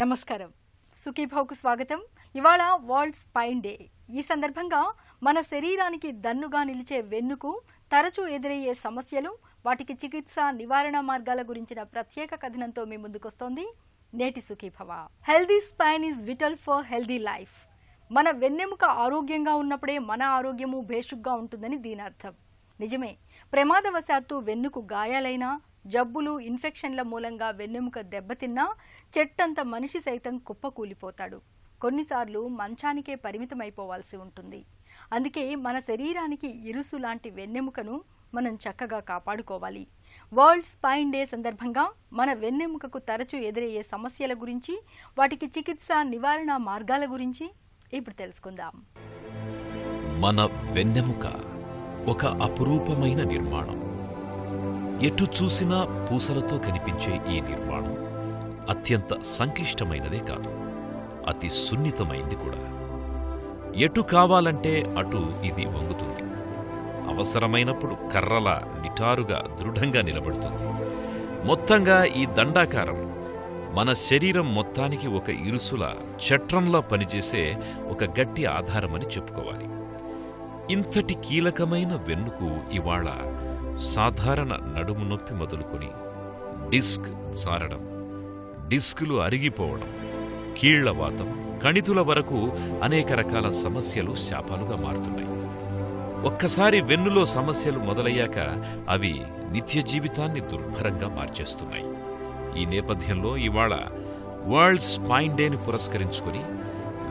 నమస్కారం. సుఖీభావ్కు స్వాగతం. ఇవాళ వరల్డ్ స్పైన్ డే. ఈ సందర్భంగా మన శరీరానికి దన్నుగా నిలిచే వెన్నుకు తరచూ ఎదురయ్యే సమస్యలు, వాటికి చికిత్స, నివారణ మార్గాల గురించిన ప్రత్యేక కథనంతో మీ ముందుకొస్తోంది నేటి Sukhibhava. Healthy spine is vital for healthy life. మన వెన్నెముక ఆరోగ్యంగా ఉన్నప్పుడే మన ఆరోగ్యము భేషుగ్గా ఉంటుందని దీని అర్థం. నిజమే, ప్రమాదవశాత్తు వెన్నుకు గాయాలైనా, జబ్బులు, ఇన్ఫెక్షన్ల మూలంగా వెన్నెముక దెబ్బతిన్నా చెట్టంత మనిషి సైతం కుప్పకూలిపోతాడు. కొన్నిసార్లు మంచానికే పరిమితమైపోవాల్సి ఉంటుంది. అందుకే మన శరీరానికి ఇరుసు లాంటి వెన్నెముకను మనం చక్కగా కాపాడుకోవాలి. వరల్డ్ స్పైన్ డే సందర్భంగా మన వెన్నెముకకు తరచూ ఎదురయ్యే సమస్యల గురించి, వాటికి చికిత్స, నివారణ మార్గాల గురించి ఇప్పుడు తెలుసుకుందాం. మన వెన్నెముక ఒక అపురూపమైన నిర్మాణం. ఎటు చూసినా పూసలతో కనిపించే ఈ నిర్మాణం అత్యంత సంక్లిష్టమైనదే కాదు, అతి సున్నితమైంది కూడా. ఎటు కావాలంటే అటు ఇది వంగుతుంది. అవసరమైనప్పుడు కర్రలా నిటారుగా దృఢంగా నిలబడుతుంది. మొత్తంగా ఈ దండాకారం మన శరీరం మొత్తానికి ఒక ఇరుసులా, చట్రంలా పనిచేసే ఒక గట్టి ఆధారమని చెప్పుకోవాలి. ఇంతటి కీలకమైన వెన్నుకు ఇవాళ సాధారణ నడుము నొప్పి మొదలుకొని డిస్క్ జారడం, డిస్కులు అరిగిపోవడం, కీళ్లవాతం, కణితుల వరకు అనేక రకాల సమస్యలు శాపాలుగా మారుతున్నాయి. ఒక్కసారి వెన్నులో సమస్యలు మొదలయ్యాక అవి నిత్య జీవితాన్ని దుర్భరంగా మార్చేస్తున్నాయి. ఈ నేపథ్యంలో ఇవాళ వరల్డ్ స్పైన్ డేని పురస్కరించుకుని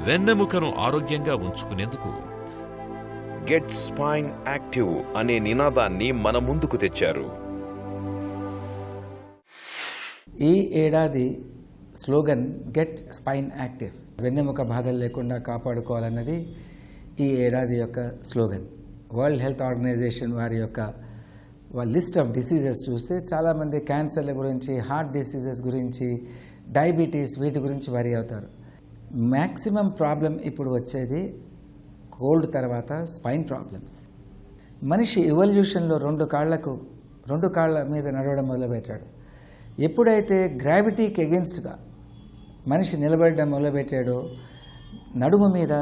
వెన్నెముకను ఆరోగ్యంగా ఉంచుకునేందుకు గెట్ స్పైన్ యాక్టివ్ అనే నినాదాన్ని మన ముందుకు తెచ్చారు. ఈ ఏడాది స్లోగన్ గెట్ స్పైన్ యాక్టివ్. వెన్నెముక బాధలు లేకుండా కాపాడుకోవాలన్నది ఈ ఏడాది యొక్క స్లోగన్. వరల్డ్ హెల్త్ ఆర్గనైజేషన్ వారి యొక్క లిస్ట్ ఆఫ్ డిసీజెస్ చూస్తే చాలామంది క్యాన్సర్ల గురించి, హార్ట్ డిసీజెస్ గురించి, డయాబెటీస్, వీటి గురించి వరి అవుతారు. మ్యాక్సిమం ప్రాబ్లం ఇప్పుడు వచ్చేది కోల్డ్ తర్వాత స్పైన్ ప్రాబ్లమ్స్. మనిషి ఎవల్యూషన్లో రెండు కాళ్ళ మీద నడవడం మొదలుపెట్టాడు. ఎప్పుడైతే గ్రావిటీకి ఎగెన్స్ట్గా మనిషి నిలబడడం మొదలుపెట్టాడో నడుము మీద,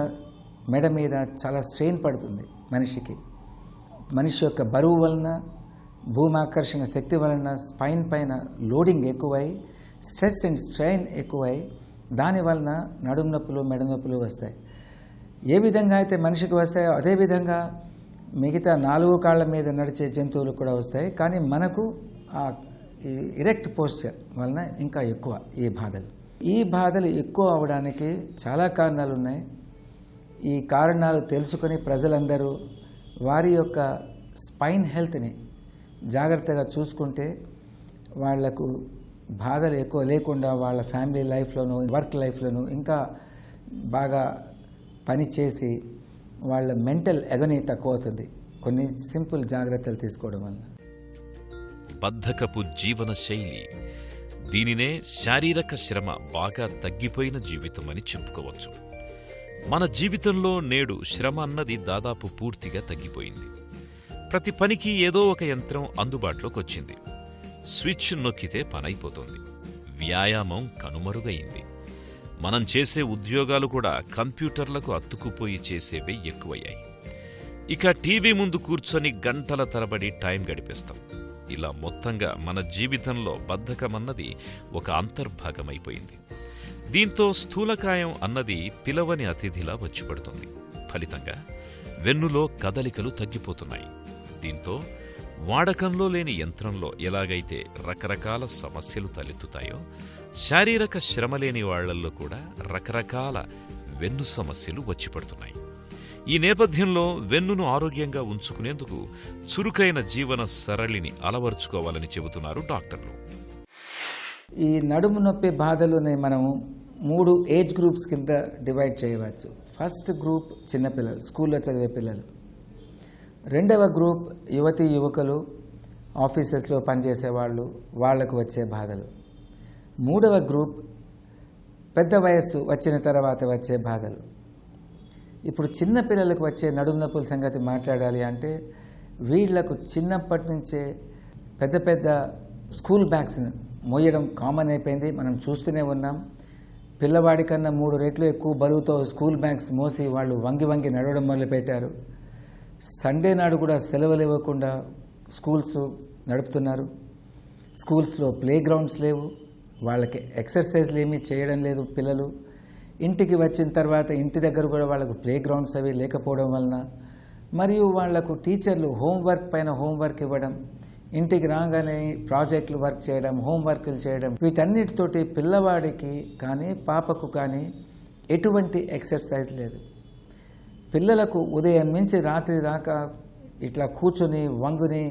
మెడ మీద చాలా స్ట్రెయిన్ పడుతుంది మనిషికి. మనిషి యొక్క బరువు వలన, భూమాకర్షణ శక్తి వలన స్పైన్ పైన లోడింగ్ ఎక్కువై, స్ట్రెస్ అండ్ స్ట్రెయిన్ ఎక్కువై, దానివలన నడుము నొప్పులు, మెడ నొప్పులు వస్తాయి. ఏ విధంగా అయితే మనిషికి వస్తాయో అదేవిధంగా మిగతా 4 కాళ్ళ మీద నడిచే జంతువులు కూడా వస్తాయి. కానీ మనకు ఆ ఇరెక్ట్ పోస్చర్ వలన ఇంకా ఎక్కువ ఈ బాధలు ఎక్కువ అవడానికి చాలా కారణాలు ఉన్నాయి. ఈ కారణాలు తెలుసుకొని ప్రజలందరూ వారి యొక్క స్పైన్ హెల్త్ని జాగ్రత్తగా చూసుకుంటే వాళ్లకు బాధలు ఎక్కువ లేకుండా వాళ్ళ ఫ్యామిలీ లైఫ్లోనూ, వర్క్ లైఫ్లోనూ ఇంకా బాగా పనిచేసి వాళ్ళ మెంటల్ ఎగనీ తక్కువ అవుతుంది కొన్ని సింపుల్ జాగ్రత్తలు తీసుకోవడం వల్ల. బద్ధకపు జీవన శైలి, దీనినే శారీరక శ్రమ బాగా తగ్గిపోయిన జీవితం అని చెప్పుకోవచ్చు. మన జీవితంలో నేడు శ్రమ అన్నది దాదాపు పూర్తిగా తగ్గిపోయింది. ప్రతి పనికి ఏదో ఒక యంత్రం అందుబాటులోకి వచ్చింది. స్విచ్ నొక్కితే పనైపోతుంది. వ్యాయామం కనుమరుగయింది. మనం చేసే ఉద్యోగాలు కూడా కంప్యూటర్లకు అత్తుకుపోయి చేసేవే ఎక్కువయ్యాయి. ఇక టీవీ ముందు కూర్చొని గంటల తరబడి టైం గడిపేస్తాం. ఇలా మొత్తంగా మన జీవితంలో బద్ధకమన్నది ఒక అంతర్భాగమైపోయింది. దీంతో స్థూలకాయం అన్నది పిలవని అతిథిలా వచ్చిపడుతుంది. ఫలితంగా వెన్నులో కదలికలు తగ్గిపోతున్నాయి. దీంతో వాడకంలో లేని యంత్రంలో ఎలాగైతే రకరకాల సమస్యలు తలెత్తుతాయో, శారీరక శ్రమ లేని వాళ్లల్లో కూడా రకరకాల వెన్ను సమస్యలు వచ్చిపడుతున్నాయి. ఈ నేపథ్యంలో వెన్నును ఆరోగ్యంగా ఉంచుకునేందుకు చురుకైన జీవన సరళిని అలవర్చుకోవాలని చెబుతున్నారు డాక్టర్లు. ఈ నడుము నొప్పి బాధలుని మనము 3 ఏజ్ గ్రూప్స్ కింద డివైడ్ చేయవచ్చు. ఫస్ట్ గ్రూప్ చిన్నపిల్లలు, స్కూల్లో చదివే పిల్లలు. రెండవ గ్రూప్ యువతీ యువకులు, ఆఫీసెస్లో పనిచేసేవాళ్ళు, వాళ్లకు వచ్చే బాధలు. మూడవ గ్రూప్ పెద్ద వయస్సు వచ్చిన తర్వాత వచ్చే బాధలు. ఇప్పుడు చిన్న పిల్లలకు వచ్చే నడుము నొప్పుల సంగతి మాట్లాడాలి అంటే వీళ్లకు చిన్నప్పటి నుంచే పెద్ద స్కూల్ బ్యాగ్స్ని మోయడం కామన్ అయిపోయింది. మనం చూస్తూనే ఉన్నాం. పిల్లవాడి కన్నా 3 రెట్లు ఎక్కువ బరువుతో స్కూల్ బ్యాగ్స్ మోసి వాళ్ళు వంగి వంగి నడవడం మొదలుపెట్టారు. సండే నాడు కూడా సెలవులు ఇవ్వకుండా స్కూల్స్ నడుపుతున్నారు. స్కూల్స్లో ప్లే గ్రౌండ్స్ లేవు, వాళ్ళకి ఎక్సర్సైజ్లు ఏమీ చేయడం లేదు. పిల్లలు ఇంటికి వచ్చిన తర్వాత ఇంటి దగ్గర కూడా వాళ్ళకు ప్లే గ్రౌండ్స్ అవి లేకపోవడం వలన, మరియు వాళ్లకు టీచర్లు హోంవర్క్ పైన హోంవర్క్ ఇవ్వడం, ఇంటికి రాగానే ప్రాజెక్టులు వర్క్ చేయడం, హోంవర్క్లు చేయడం, వీటన్నిటితోటి పిల్లవాడికి కానీ పాపకు కానీ ఎటువంటి ఎక్సర్సైజ్ లేదు. పిల్లలకు ఉదయం నుంచి రాత్రి దాకా ఇట్లా కూర్చొని వంగుని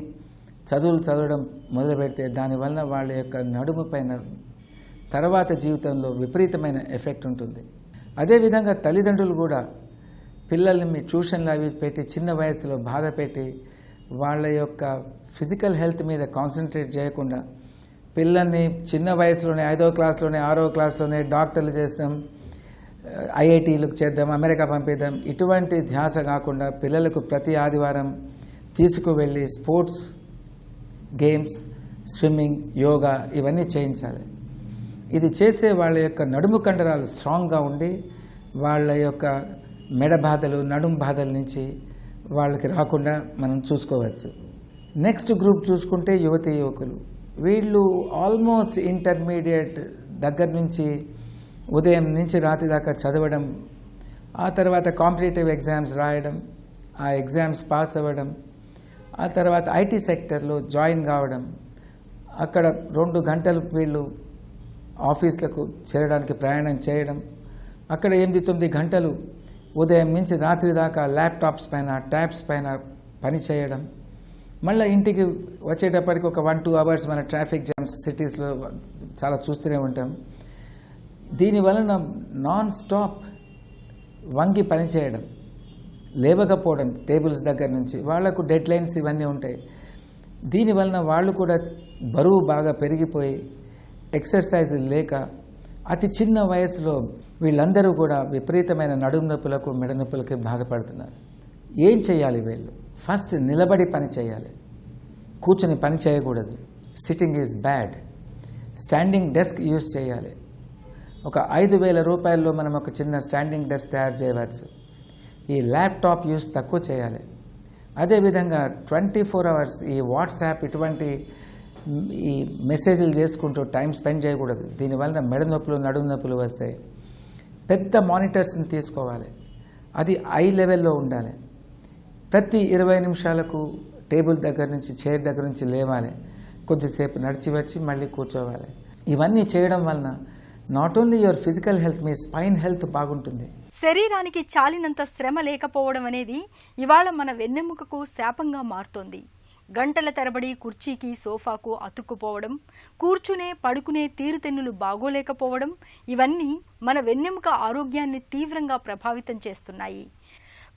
చదువులు చదవడం మొదలు పెడితే దానివల్ల వాళ్ళ యొక్క నడుము పైన తర్వాత జీవితంలో విపరీతమైన ఎఫెక్ట్ ఉంటుంది. అదేవిధంగా తల్లిదండ్రులు కూడా పిల్లల్ని మీ ట్యూషన్లు అవి పెట్టి చిన్న వయసులో బాధ పెట్టి వాళ్ళ యొక్క ఫిజికల్ హెల్త్ మీద కాన్సన్ట్రేట్ చేయకుండా పిల్లల్ని చిన్న వయసులోనే 5వ క్లాస్లోనే 6వ క్లాస్లోనే డాక్టర్లు చేస్తాం, ఐఐటీలకు చేద్దాం, అమెరికా పంపిద్దాం, ఇటువంటి ధ్యాస కాకుండా పిల్లలకు ప్రతి ఆదివారం తీసుకువెళ్ళి స్పోర్ట్స్ గేమ్స్, స్విమ్మింగ్, యోగా ఇవన్నీ చేయించాలి. ఇది చేస్తే వాళ్ళ యొక్క నడుము కండరాలు స్ట్రాంగ్గా ఉండి వాళ్ళ యొక్క మెడ బాధలు, నడుము బాధల నుంచి వాళ్ళకి రాకుండా మనం చూసుకోవచ్చు. నెక్స్ట్ గ్రూప్ చూసుకుంటే యువతీ యువకులు. వీళ్ళు ఆల్మోస్ట్ ఇంటర్మీడియట్ దగ్గర నుంచి ఉదయం నుంచి రాత్రి దాకా చదవడం, ఆ తర్వాత కాంపిటేటివ్ ఎగ్జామ్స్ రాయడం, ఆ ఎగ్జామ్స్ పాస్ అవ్వడం, ఆ తర్వాత ఐటీ సెక్టర్లో జాయిన్ కావడం, అక్కడ 2 గంటలు వీళ్ళు ఆఫీసులకు చేరడానికి ప్రయాణం చేయడం, అక్కడ 8-9 గంటలు ఉదయం నుంచి రాత్రి దాకా ల్యాప్టాప్స్ పైన ట్యాబ్స్ పైన పని చేయడం, మళ్ళీ ఇంటికి వచ్చేటప్పటికి ఒక 1-2 అవర్స్ మన ట్రాఫిక్ జామ్స్ సిటీస్లో చాలా చూస్తూనే ఉంటాం. దీనివలన నాన్ స్టాప్ వంగి పని చేయడం, లేవకపోవడం టేబుల్స్ దగ్గర నుంచి, వాళ్లకు డెడ్ లైన్స్ ఇవన్నీ ఉంటాయి. దీనివలన వాళ్ళు కూడా బరువు బాగా పెరిగిపోయి ఎక్సర్సైజ్ లేక అతి చిన్న వయసులో వీళ్ళందరూ కూడా విపరీతమైన నడుము నొప్పులకు, మెడ నొప్పులకి బాధపడుతున్నారు. ఏం చేయాలి వీళ్ళు? ఫస్ట్ నిలబడి పని చేయాలి, కూర్చొని పని చేయకూడదు. Sitting is bad. Standing desk use చేయాలి. ఒక 5,000 రూపాయల్లో మనం ఒక చిన్న స్టాండింగ్ డెస్క్ తయారు చేయవచ్చు. ఈ ల్యాప్టాప్ యూజ్ తక్కువ చేయాలి. అదేవిధంగా 24 అవర్స్ ఈ వాట్సాప్ ఇటువంటి ఈ మెసేజ్లు చేసుకుంటూ టైం స్పెండ్ చేయకూడదు. దీనివల్ల మెడ నొప్పులు, నడుము నొప్పులు వస్తాయి. పెద్ద మానిటర్స్ని తీసుకోవాలి, అది ఐ లెవెల్లో ఉండాలి. ప్రతి 20 నిమిషాలకు టేబుల్ దగ్గర నుంచి, చైర్ దగ్గర నుంచి లేవాలి, కొద్దిసేపు నడిచి వచ్చి మళ్ళీ కూర్చోవాలి. ఇవన్నీ చేయడం వలన not only your physical health, me spine health బాగుంటుంది. శరీరానికి చాలినంత శ్రమ లేకపోవడం అనేది ఇవాళ మన వెన్నెముకకు శాపంగా మారుతోంది. గంటల తరబడి కుర్చీకి, సోఫాకు అతుక్కుపోవడం, కూర్చునే పడుకునే తీరుతెన్నులు బాగోలేకపోవడం, ఇవన్నీ మన వెన్నెముక ఆరోగ్యాన్ని తీవ్రంగా ప్రభావితం చేస్తున్నాయి.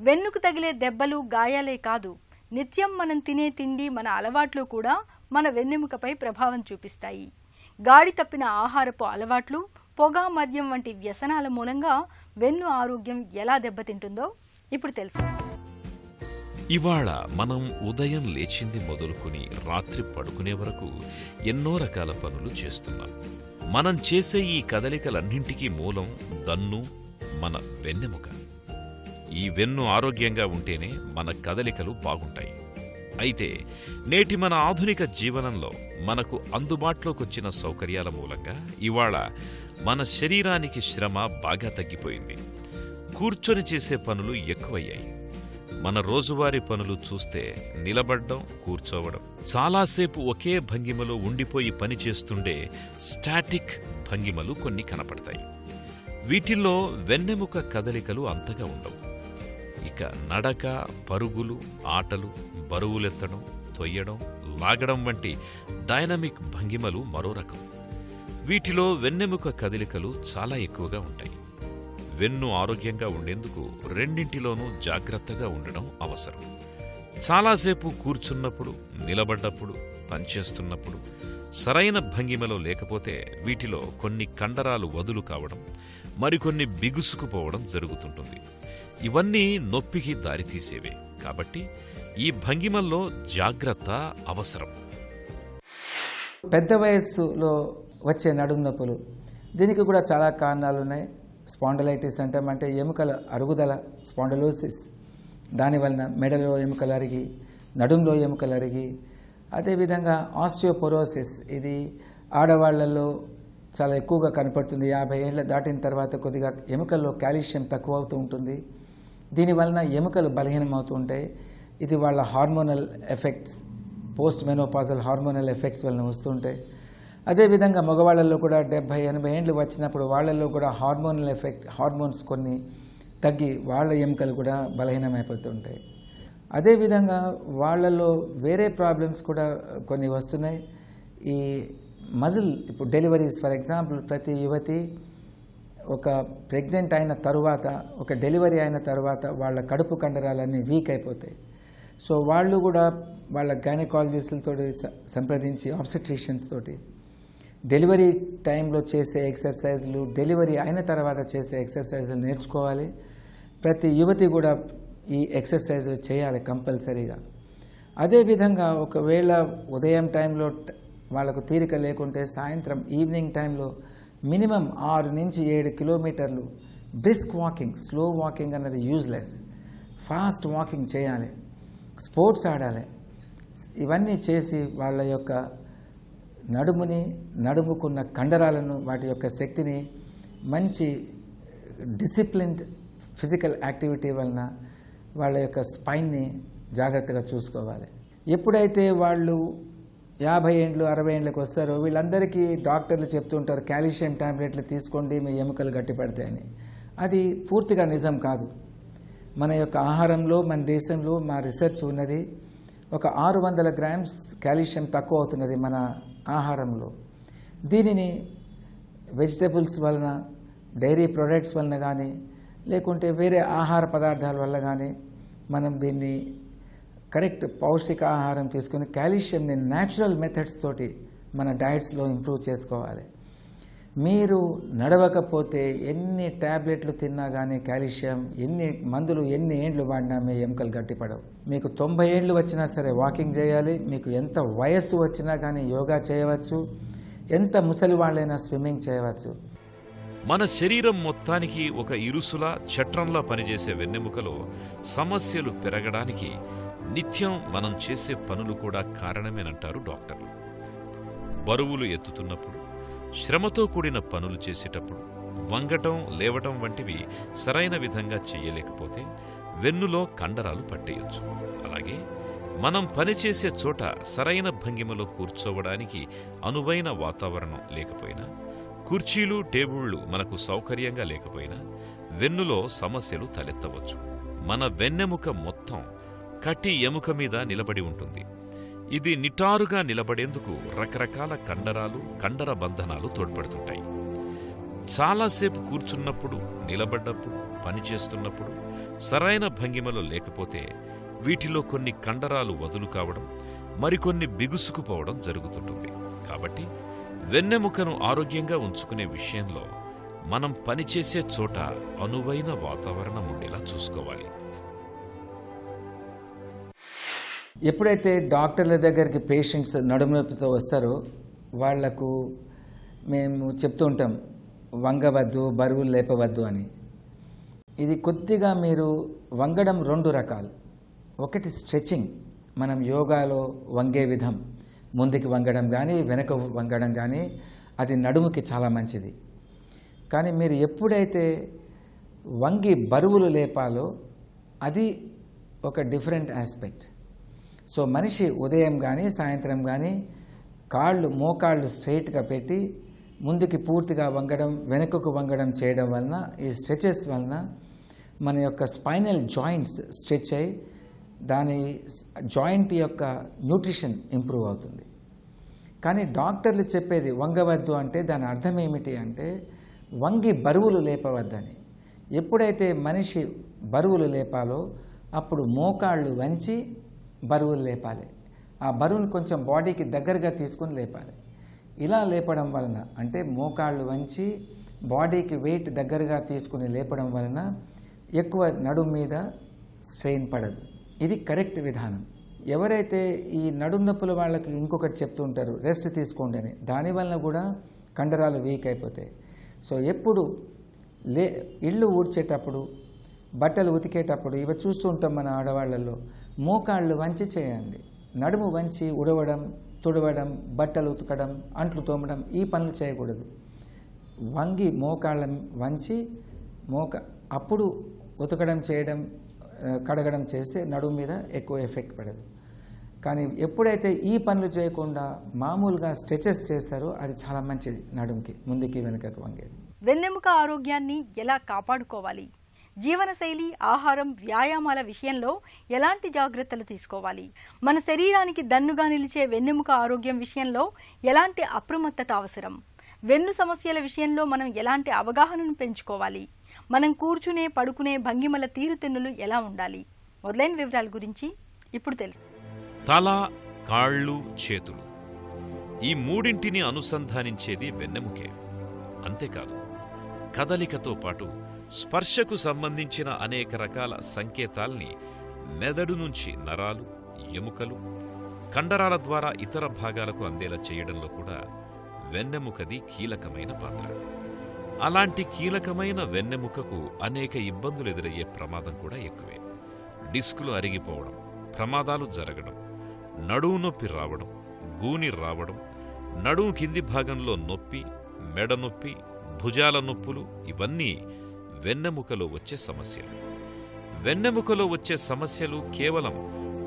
వెన్నుకు తగిలే దెబ్బలు, గాయాలే కాదు, నిత్యం మనం తినే తిండి, మన అలవాట్లు కూడా మన వెన్నెముకపై ప్రభావం చూపిస్తాయి. గాడి తప్పిన ఆహారపు అలవాట్లు, పొగ, మద్యం వంటి వ్యసనాల మూలంగా వెన్ను ఆరోగ్యం ఎలా దెబ్బతింటుందో ఇప్పుడు తెలుసు. ఇవాళ మనం ఉదయం లేచింది మొదలుకొని రాత్రి పడుకునే వరకు ఎన్నో రకాల పనులు చేస్తున్నాం. మనం చేసే ఈ కదలికలన్నింటికీ మూలం దన్ను, మన వెన్నెముక. ఈ వెన్ను ఆరోగ్యంగా ఉంటేనే మన కదలికలు బాగుంటాయి. అయితే నేటి మన ఆధునిక జీవనంలో మనకు అందుబాటులోకొచ్చిన సౌకర్యాల మూలంగా ఇవాళ మన శరీరానికి శ్రమ బాగా తగ్గిపోయింది. కూర్చొని చేసే పనులు ఎక్కువయ్యాయి. మన రోజువారీ పనులు చూస్తే నిలబడ్డం, కూర్చోవడం, చాలాసేపు ఒకే భంగిమలో ఉండిపోయి పని చేస్తుండే స్టాటిక్ భంగిమలు కొన్ని కనపడతాయి. వీటిల్లో వెన్నెముక కదలికలు అంతగా ఉండవు. ఇక నడక, పరుగులు, ఆటలు, బరువులెత్తడం, తొయ్యడం, లాగడం వంటి డైనమిక్ భంగిమలు మరో రకం. వీటిలో వెన్నెముక కదలికలు చాలా ఎక్కువగా ఉంటాయి. వెన్ను ఆరోగ్యంగా ఉండేందుకు రెండింటిలోనూ జాగ్రత్తగా ఉండడం అవసరం. చాలాసేపు కూర్చున్నప్పుడు, నిలబడ్డప్పుడు, పనిచేస్తున్నప్పుడు సరైన భంగిమలో లేకపోతే వీటిలో కొన్ని కండరాలు వదులు కావడం, మరికొన్ని బిగుసుకుపోవడం జరుగుతుంటుంది. ఇవన్నీ నొప్పికి దారితీసేవే. కాబట్టి ఈ భంగిమల్లో జాగ్రత్త అవసరం. పెద్ద వయస్సులో వచ్చే నడుము నొప్పులు దీనికి కూడా చాలా కారణాలు ఉన్నాయి. స్పాండలైటిస్ అంటే ఎముకల అరుగుదల, స్పాండలోసిస్, దానివలన మెడలో ఎముకలు అరిగి, నడుంలో ఎముకలు అరిగి, అదేవిధంగా ఆస్టియోపోరోసిస్, ఇది ఆడవాళ్లలో చాలా ఎక్కువగా కనపడుతుంది. 50 ఏళ్ళ దాటిన తర్వాత కొద్దిగా ఎముకల్లో కాల్షియం తక్కువ అవుతూ ఉంటుంది. దీనివలన ఎముకలు బలహీనమవుతూ ఉంటాయి. ఇది వాళ్ళ hormonal effects, post menopausal hormonal effects వలన వస్తుంటాయి. అదేవిధంగా మగవాళ్ళల్లో కూడా 70-80 ఏళ్ళు వచ్చినప్పుడు వాళ్ళల్లో కూడా హార్మోన్స్ కొన్ని తగ్గి వాళ్ళ ఎముకలు కూడా బలహీనమైపోతుంటాయి. అదేవిధంగా వాళ్ళల్లో వేరే ప్రాబ్లమ్స్ కూడా కొన్ని వస్తున్నాయి. ఈ మజిల్, ఇప్పుడు డెలివరీస్ ఫర్ ఎగ్జాంపుల్, ప్రతి యువతి ఒక ప్రెగ్నెంట్ అయిన తరువాత, ఒక డెలివరీ అయిన తర్వాత వాళ్ళ కడుపు కండరాలన్నీ వీక్ అయిపోతాయి. సో వాళ్ళు కూడా వాళ్ళ గైనకాలజిస్టులతో సంప్రదించి, ఆబ్స్టెట్రిషియన్స్ తోటి డెలివరీ టైంలో చేసే ఎక్సర్సైజులు, డెలివరీ అయిన తర్వాత చేసే ఎక్సర్సైజులు నేర్చుకోవాలి. ప్రతి యువతి కూడా ఈ ఎక్సర్సైజులు చేయాలి కంపల్సరీగా. అదేవిధంగా ఒకవేళ ఉదయం టైంలో వాళ్ళకు తీరిక లేకుంటే సాయంత్రం ఈవినింగ్ టైంలో మినిమం 6 నుంచి 7 కిలోమీటర్లు బ్రిస్క్ వాకింగ్, స్లో వాకింగ్ అన్నది యూజ్లెస్, ఫాస్ట్ వాకింగ్ చేయాలి, స్పోర్ట్స్ ఆడాలి. ఇవన్నీ చేసి వాళ్ళ యొక్క నడుముకున్న కండరాలను, వాటి యొక్క శక్తిని మంచి డిసిప్లిన్డ్ ఫిజికల్ యాక్టివిటీ వలన వాళ్ళ యొక్క స్పైన్ని జాగ్రత్తగా చూసుకోవాలి. ఎప్పుడైతే వాళ్ళు 50 ఏళ్ళు 60 ఏళ్ళకి వస్తారో వీళ్ళందరికీ డాక్టర్లు చెప్తుంటారు కాల్షియం టాబ్లెట్లు తీసుకోండి మీ ఎముకలు గట్టిపడతాయని. అది పూర్తిగా నిజం కాదు. మన యొక్క ఆహారంలో, మన దేశంలో మా రీసెర్చ్ ఉన్నది, ఒక 600 గ్రామ్స్ కాల్షియం తక్కువ అవుతున్నది మన ఆహారంలో. దీనిని వెజిటబుల్స్ వలన, డైరీ ప్రొడక్ట్స్ వలన కానీ, లేకుంటే వేరే ఆహార పదార్థాల వల్ల కానీ మనం దీన్ని కరెక్ట్ పౌష్టిక ఆహారం తీసుకుని కాల్షియంని న్యాచురల్ మెథడ్స్ తోటి మన డైట్స్లో ఇంప్రూవ్ చేసుకోవాలి. మీరు నడవకపోతే ఎన్ని ట్యాబ్లెట్లు తిన్నా కానీ కాల్షియం, ఎన్ని మందులు, ఎన్ని ఏండ్లు వాడినా మీ ఎముకలు గట్టిపడవు. మీకు 90 ఏళ్ళు వచ్చినా సరే వాకింగ్ చేయాలి. మీకు ఎంత వయస్సు వచ్చినా కానీ యోగా చేయవచ్చు. ఎంత ముసలి వాళ్ళైనా స్విమ్మింగ్ చేయవచ్చు. మన శరీరం మొత్తానికి ఒక ఇరుసులా, చట్రంలా పనిచేసే వెన్నెముకలో సమస్యలు పెరగడానికి నిత్యం మనం చేసే పనులు కూడా కారణమేనంటారు డాక్టర్లు. బరువులు ఎత్తుతున్నప్పుడు, శ్రమతో కూడిన పనులు చేసేటప్పుడు వంగటం, లేవటం వంటివి సరైన విధంగా చెయ్యలేకపోతే వెన్నులో కండరాలు పట్టేయచ్చు. అలాగే మనం పనిచేసే చోట సరైన భంగిమలో కూర్చోవడానికి అనువైన వాతావరణం లేకపోయినా, కుర్చీలు, టేబుళ్లు మనకు సౌకర్యంగా లేకపోయినా వెన్నులో సమస్యలు తలెత్తవచ్చు. మన వెన్నెముక మొత్తం కటి ఎముక మీద నిలబడి ఉంటుంది. ఇది నిటారుగా నిలబడేందుకు రకరకాల కండరాలు, కండర బంధనాలు తోడ్పడుతుంటాయి. చాలాసేపు కూర్చున్నప్పుడు, నిలబడ్డప్పుడు, పనిచేస్తున్నప్పుడు సరైన భంగిమలో లేకపోతే వీటిలో కొన్ని కండరాలు వదులు కావడం, మరికొన్ని బిగుసుకుపోవడం జరుగుతుంటుంది. కాబట్టి వెన్నెముకను ఆరోగ్యంగా ఉంచుకునే విషయంలో మనం పనిచేసే చోట అనువైన వాతావరణం ఉండేలా చూసుకోవాలి. ఎప్పుడైతే డాక్టర్ల దగ్గరికి పేషెంట్స్ నడుము నొప్పితో వస్తారో వాళ్లకు మేము చెప్తూ ఉంటాం, వంగవద్దు, బరువులు లేపవద్దు అని. ఇది కొద్దిగా మీరు వంగడం 2 రకాలు. ఒకటి స్ట్రెచింగ్, మనం యోగాలో వంగే విధం, ముందుకు వంగడం కానీ వెనక వంగడం కానీ, అది నడుముకి చాలా మంచిది. కానీ మీరు ఎప్పుడైతే వంగి బరువులు లేపాలో అది ఒక డిఫరెంట్ ఆస్పెక్ట్. సో మనిషి ఉదయం కానీ సాయంత్రం కానీ మోకాళ్ళు స్ట్రైట్గా పెట్టి ముందుకి పూర్తిగా వంగడం, వెనుకకు వంగడం చేయడం వలన, ఈ స్ట్రెచెస్ వలన మన యొక్క స్పైనల్ జాయింట్స్ స్ట్రెచ్ అయ్యి దాని జాయింట్ యొక్క న్యూట్రిషన్ ఇంప్రూవ్ అవుతుంది. కానీ డాక్టర్లు చెప్పేది వంగవద్దు అంటే దాని అర్థం ఏమిటి అంటే వంగి బరువులు లేపవద్దని. ఎప్పుడైతే మనిషి బరువులు లేపాలో అప్పుడు మోకాళ్ళు వంచి బరువులు లేపాలి. ఆ బరువును కొంచెం బాడీకి దగ్గరగా తీసుకొని లేపాలి. ఇలా లేపడం వలన, అంటే మోకాళ్ళు వంచి బాడీకి వెయిట్ దగ్గరగా తీసుకుని లేపడం వలన ఎక్కువ నడుము మీద స్ట్రెయిన్ పడదు. ఇది కరెక్ట్ విధానం. ఎవరైతే ఈ నడుము నొప్పుల వాళ్ళకి ఇంకొకటి చెప్తూ ఉంటారు, రెస్ట్ తీసుకోండి అని, దానివల్ల కూడా కండరాలు వీక్ అయిపోతాయి. సో ఎప్పుడు ఇళ్ళు ఊడ్చేటప్పుడు, బట్టలు ఉతికేటప్పుడు ఇవి చూస్తూ ఉంటాం మన ఆడవాళ్ళల్లో. మోకాళ్ళు వంచి చేయండి. నడుము వంచి ఉడవడం, తుడవడం, బట్టలు ఉతకడం, అంట్లు తోమడం ఈ పనులు చేయకూడదు. వంగి మోకాళ్ళ వంచి అప్పుడు ఉతకడం, చేయడం, కడగడం చేస్తే నడుము మీద ఎక్కువ ఎఫెక్ట్ పడదు. కానీ ఎప్పుడైతే ఈ పనులు చేయకుండా మామూలుగా స్ట్రెచెస్ చేస్తారో అది చాలా మంచిది నడుముకి, ముందుకి వెనుకకు వంగేది. వెన్నెముక ఆరోగ్యాన్ని ఎలా కాపాడుకోవాలి? జీవనశైలి, ఆహారం, వ్యాయామాల విషయంలో ఎలాంటి జాగ్రత్తలు తీసుకోవాలి? మన శరీరానికి దన్నుగా నిలిచే వెన్నెముక ఆరోగ్యం విషయంలో ఎలాంటి అప్రమత్తత అవసరం? వెన్ను సమస్యల విషయంలో మనం ఎలాంటి అవగాహనను పెంచుకోవాలి? మనం కూర్చునే, పడుకునే భంగిమల తీరుతెన్నులు ఎలా ఉండాలి? మొదలైన వివరాల గురించి ఇప్పుడు తెలుసు. తల, కాళ్ళు, చేతులు ఈ మూడింటిని అనుసంధానించేది వెన్నెముకే. అంతేకాదు, కదలికతో పాటు స్పర్శకు సంబంధించిన అనేక రకాల సంకేతాల్ని మెదడు నుంచి నరాలు, ఎముకలు, కండరాల ద్వారా ఇతర భాగాలకు అందేలా చేయడంలో కూడా వెన్నెముకది కీలకమైన పాత్ర. అలాంటి కీలకమైన వెన్నెముకకు అనేక ఇబ్బందులు ఎదురయ్యే ప్రమాదం కూడా ఎక్కువే. డిస్కులు అరిగిపోవడం, ప్రమాదాలు జరగడం, నడుము నొప్పి రావడం, గూని రావడం, నడుము కింది భాగంలో నొప్పి, మెడ నొప్పి, భుజాల నొప్పులు ఇవన్నీ వెన్నెముకలో వచ్చే సమస్యలు. వెన్నెముకలో వచ్చే సమస్యలు కేవలం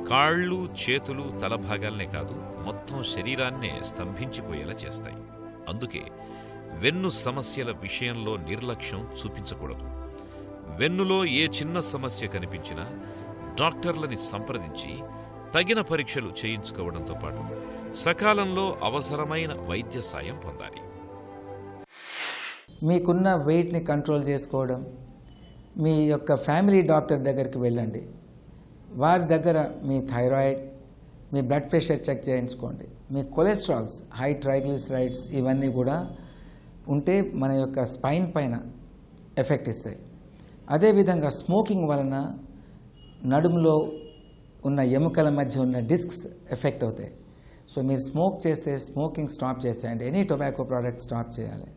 కాళ్ళు, చేతులు, తల భాగాలనే కాదు, మొత్తం శరీరాన్నే స్తంభించిపోయేలా చేస్తాయి. అందుకే వెన్ను సమస్యల విషయంలో నిర్లక్ష్యం చూపించకూడదు. వెన్నులో ఏ చిన్న సమస్య కనిపించినా డాక్టర్లని సంప్రదించి తగిన పరీక్షలు చేయించుకోవడంతో పాటు సకాలంలో అవసరమైన వైద్య సాయం పొందాలి. మీకున్న వెయిట్ని కంట్రోల్ చేసుకోవడం, మీ యొక్క ఫ్యామిలీ డాక్టర్ దగ్గరికి వెళ్ళండి. వారి దగ్గర మీ థైరాయిడ్, మీ బ్లడ్ ప్రెషర్ చెక్ చేయించుకోండి. మీ కొలెస్ట్రాల్స్, హై ట్రైగ్లిసరైడ్స్ ఇవన్నీ కూడా ఉంటే మన యొక్క స్పైన్ పైన ఎఫెక్ట్ ఇస్తాయి. అదేవిధంగా స్మోకింగ్ వలన నడుములో ఉన్న ఎముకల మధ్య ఉన్న డిస్క్స్ ఎఫెక్ట్ అవుతాయి. సో మీరు స్మోక్ చేస్తే స్మోకింగ్ స్టాప్ చేసేయండి. ఎనీ టొబాకో ప్రోడక్ట్ స్టాప్ చేయాలి.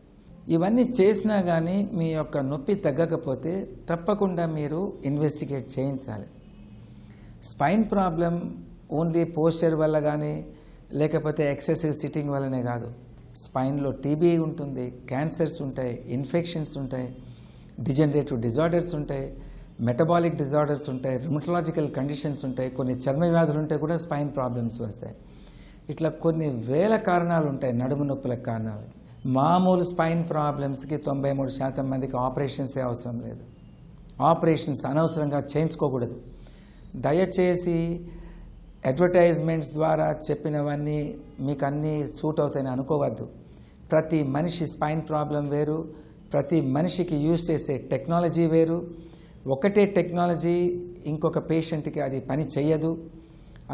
ఇవన్నీ చేసినా కానీ మీ యొక్క నొప్పి తగ్గకపోతే తప్పకుండా మీరు ఇన్వెస్టిగేట్ చేయించాలి. స్పైన్ ప్రాబ్లం ఓన్లీ పోస్చర్ వల్ల కానీ లేకపోతే ఎక్సెసివ్ సిట్టింగ్ వల్లనే కాదు. స్పైన్లో టీబీ ఉంటుంది, క్యాన్సర్స్ ఉంటాయి, ఇన్ఫెక్షన్స్ ఉంటాయి, డిజనరేటివ్ డిజార్డర్స్ ఉంటాయి, మెటబాలిక్ డిజార్డర్స్ ఉంటాయి, రుమటలాజికల్ కండిషన్స్ ఉంటాయి, కొన్ని చర్మ వ్యాధులు ఉంటే కూడా స్పైన్ ప్రాబ్లమ్స్ వస్తాయి. ఇట్లా కొన్ని వేల కారణాలు ఉంటాయి నడుము నొప్పులకు కారణాలు. మామూలు స్పైన్ ప్రాబ్లమ్స్కి 93% మందికి ఆపరేషన్సే అవసరం లేదు. ఆపరేషన్స్ అనవసరంగా చేయించుకోకూడదు. దయచేసి అడ్వర్టైజ్మెంట్స్ ద్వారా చెప్పినవన్నీ మీకు అన్నీ సూట్ అవుతాయని అనుకోవద్దు. ప్రతి మనిషి స్పైన్ ప్రాబ్లం వేరు, ప్రతి మనిషికి యూజ్ చేసే టెక్నాలజీ వేరు. ఒకటే టెక్నాలజీ ఇంకొక పేషెంట్కి అది పని చెయ్యదు.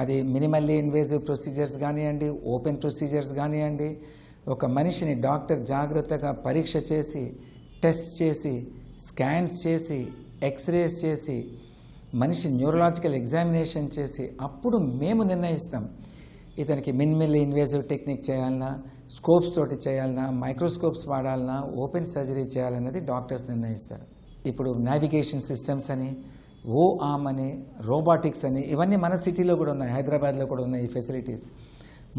అది మినిమల్లీ ఇన్వేజివ్ ప్రొసీజర్స్ కానివ్వండి, ఓపెన్ ప్రొసీజర్స్ కానివ్వండి, ఒక మనిషిని డాక్టర్ జాగ్రత్తగా పరీక్ష చేసి, టెస్ట్ చేసి, స్కాన్స్ చేసి, ఎక్స్రేస్ చేసి, మనిషి న్యూరలాజికల్ ఎగ్జామినేషన్ చేసి అప్పుడు మేము నిర్ణయిస్తాం ఇతనికి మినిమల్లీ ఇన్వేజివ్ టెక్నిక్ చేయాలన్నా, స్కోప్స్ తోటి చేయాలన్నా, మైక్రోస్కోప్స్ వాడాలన్నా, ఓపెన్ సర్జరీ చేయాలన్నది డాక్టర్స్ నిర్ణయిస్తారు. ఇప్పుడు నావిగేషన్ సిస్టమ్స్ అని, ఓ ఆర్మ్ అని, రోబోటిక్స్ అని ఇవన్నీ మన సిటీలో కూడా ఉన్నాయి, హైదరాబాద్లో కూడా ఉన్నాయి ఈ ఫెసిలిటీస్.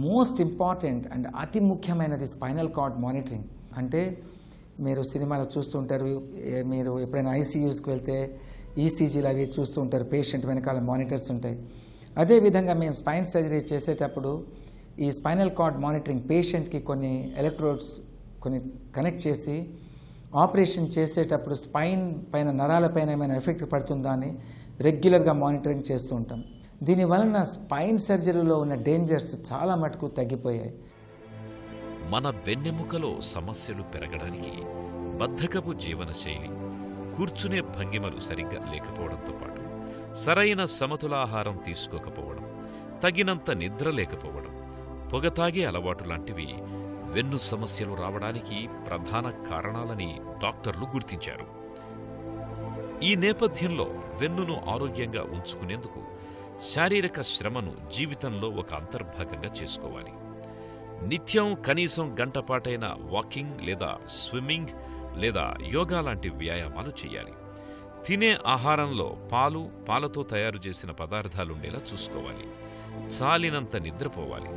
మోస్ట్ ఇంపార్టెంట్ అండ్ అతి ముఖ్యమైనది స్పైనల్ కార్డ్ మానిటరింగ్. అంటే మీరు సినిమాలో చూస్తుంటారు, మీరు ఎప్పుడైనా ఐసీయూస్కి వెళ్తే ఈసీజీలు అవి చూస్తూ ఉంటారు, పేషెంట్ వెనకాల మానిటర్స్ ఉంటాయి. అదేవిధంగా మేము స్పైన్ సర్జరీ చేసేటప్పుడు ఈ స్పైనల్ కార్డ్ మానిటరింగ్ పేషెంట్కి కొన్ని ఎలక్ట్రోడ్స్ కొన్ని కనెక్ట్ చేసి ఆపరేషన్ చేసేటప్పుడు స్పైన్ పైన నరాలపైన ఏమైనా ఎఫెక్ట్ పడుతుందా అని రెగ్యులర్గా మానిటరింగ్ చేస్తూ ఉంటాం. దీనివలన స్పైన్ సర్జరీలో ఉన్న డేంజర్స్ చాలా మటుకు తగ్గిపోయాయి. మన వెన్నెముకలో సమస్యలు పెరగడానికి బద్ధకపు జీవనశైలి, కూర్చునే భంగిమలు సరిగ్గా లేకపోవడంతో పాటు సరైన సమతులాహారం తీసుకోకపోవడం, తగినంత నిద్ర లేకపోవడం, పొగతాగే అలవాటు లాంటివి వెన్ను సమస్యలు రావడానికి ప్రధాన కారణాలని డాక్టర్లు గుర్తించారు. ఈ నేపథ్యంలో వెన్నును ఆరోగ్యంగా ఉంచుకునేందుకు శారీరక శ్రమను జీవితంలో ఒక అంతర్భాగంగా చేసుకోవాలి. నిత్యం కనీసం గంటపాటైన వాకింగ్ లేదా స్విమ్మింగ్ లేదా యోగా లాంటి వ్యాయామాలు చేయాలి. తినే ఆహారంలో పాలు, పాలతో తయారు చేసిన పదార్థాలుండేలా చూసుకోవాలి. చాలినంత నిద్రపోవాలి.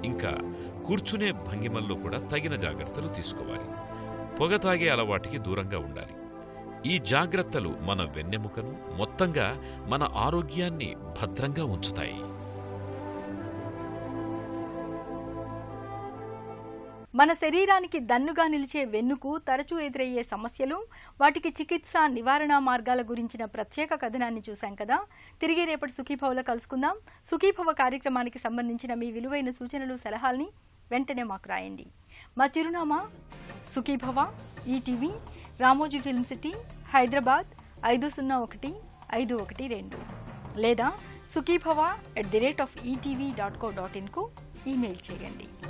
ఇంకా కూర్చునే భంగిమల్లో కూడా తగిన జాగ్రత్తలు తీసుకోవాలి. పొగ తాగే అలవాటికి దూరంగా ఉండాలి. ఈ జాగ్రత్తలు మన వెన్నెముకను, మొత్తంగా మన ఆరోగ్యాన్ని భద్రంగా ఉంచుతాయి. మన శరీరానికి దన్నుగా నిలిచే వెన్నుకు తరచూ ఎదురయ్యే సమస్యలు, వాటికి చికిత్స, నివారణ మార్గాల గురించిన ప్రత్యేక కథనాన్ని చూశాం కదా. తిరిగి రేపటి సుఖీభవలో కలుసుకుందాం. సుఖీభవ కార్యక్రమానికి సంబంధించిన మీ విలువైన సూచనలు, సలహాల్ని వెంటనే మాకు రాయండి. మా చిరునామా Sukhibhava, ETV, Ramoji film city, Hyderabad 501512 లేదా sukhibhava@etv.co.in కు ఈమెయిల్ చేయండి.